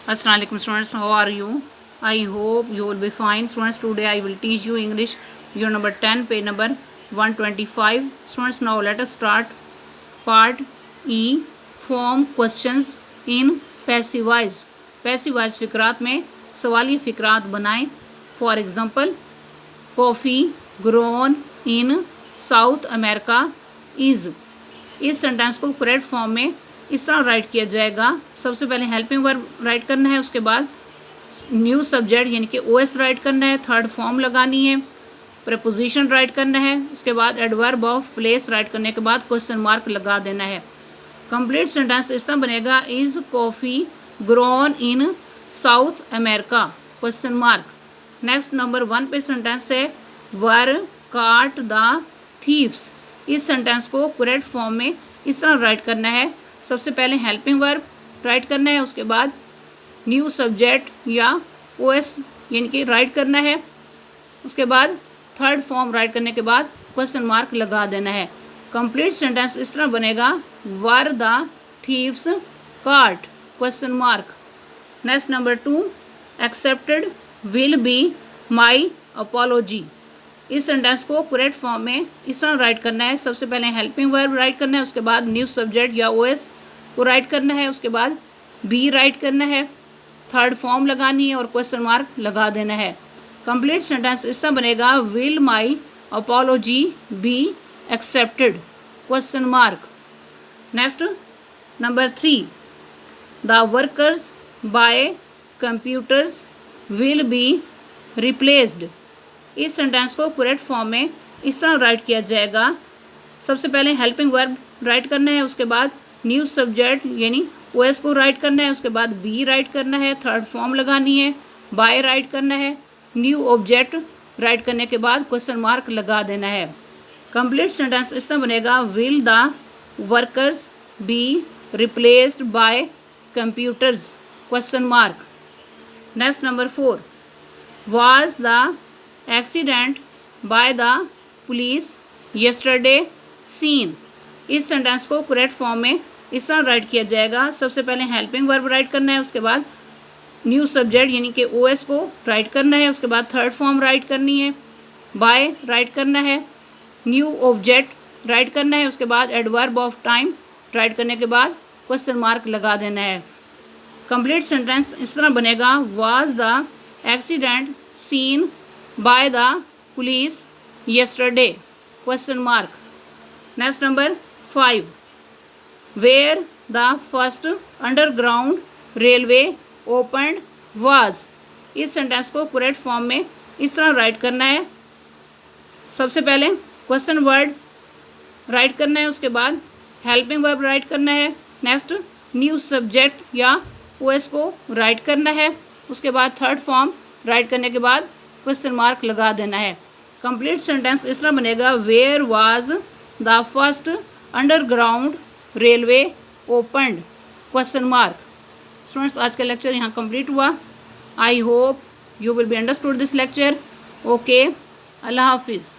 Assalamu alaikum students, how are you? I hope you will be fine. Students, today I will teach you English unit number 10, page number 125. Students, now let us start part E, form questions in passive voice. Passive voice फिकरात में सवाली फिकरात बनाएं. For example, coffee grown in South America is. इस sentence को correct form में इस तरह right किया जाएगा. सबसे पहले हेल्पिंग वर्ब राइट करना है, उसके बाद न्यू सब्जेक्ट यानी कि ओएस राइट करना है, थर्ड फॉर्म लगानी है, प्रीपोजिशन राइट करना है, उसके बाद एडवर्ब ऑफ प्लेस राइट करने के बाद क्वेश्चन मार्क लगा देना है. कंप्लीट सेंटेंस इस तरह बनेगा, is coffee grown in south America question mark. Next number 1 पे सेंटेंस है, वर काट द थीव्स. इस सेंटेंस को करेक्ट फॉर्म में इस तरह राइट करना है. सबसे पहले हेल्पिंग वर्ब राइट करना है, उसके बाद न्यू सब्जेक्ट या ओएस यानी कि राइट करना है, उसके बाद थर्ड फॉर्म राइट करने के बाद क्वेश्चन मार्क लगा देना है. कंप्लीट सेंटेंस इस तरह बनेगा, वर द थीव्स काट question mark. Next number 2, accepted will be my apology. इस सेंटेंस को करेक्ट फॉर्म में इस तरह राइट करना है. सबसे पहले हेल्पिंग वर्ब राइट करना है, उसके बाद न्यू सब्जेक्ट या ओएस को राइट करना है, उसके बाद बी राइट करना है, थर्ड फॉर्म लगानी है और क्वेश्चन मार्क लगा देना है. कंप्लीट सेंटेंस इस तरह बनेगा, will my apology be accepted question mark. Next number 3, the workers by computers will be replaced. इस सेंटेंस को करेक्ट फॉर्म में इस तरह राइट किया जाएगा. सबसे पहले हेल्पिंग वर्ब राइट करना है, उसके बाद न्यू सब्जेक्ट यानी ओएस को राइट करना है, उसके बाद बी राइट करना है, थर्ड फॉर्म लगानी है, बाय राइट करना है, न्यू ऑब्जेक्ट राइट करने के बाद क्वेश्चन मार्क लगा देना है. कंप्लीट सेंटेंस इस तरह बनेगा, will the workers be replaced by computers question mark. Next number 4, was the accident by the police yesterday seen. इस सेंटेंस को करेक्ट फॉर्म में इस तरह राइट किया जाएगा. सबसे पहले हेल्पिंग वर्ब राइट करना है, उसके बाद न्यू सब्जेक्ट यानी कि ओएस को राइट करना है, उसके बाद थर्ड फॉर्म राइट करनी है, बाय राइट करना है, न्यू ऑब्जेक्ट राइट करना है, उसके बाद एडवर्ब ऑफ टाइम राइट करने के बाद क्वेश्चन मार्क लगा देना है. कंप्लीट सेंटेंस इस तरह बनेगा, was the accident seen by the police yesterday question mark. Next number 5, where the first underground railway opened was. इस सेंटेंस को करेक्ट फॉर्म में इस तरह राइट करना है. सबसे पहले क्वेश्चन वर्ड राइट करना है, उसके बाद हेल्पिंग वर्ब राइट करना है, नेक्स्ट न्यू सब्जेक्ट या ओएस को राइट करना है, उसके बाद थर्ड फॉर्म राइट करने के बाद क्वेश्चन मार्क लगा देना है. कंप्लीट सेंटेंस इस तरह बनेगा, where was the first underground railway opened question mark. Students, आज का लेक्चर यहाँ कंप्लीट हुआ. I hope you will be understood this lecture. Okay, अल्लाह हाफिज़.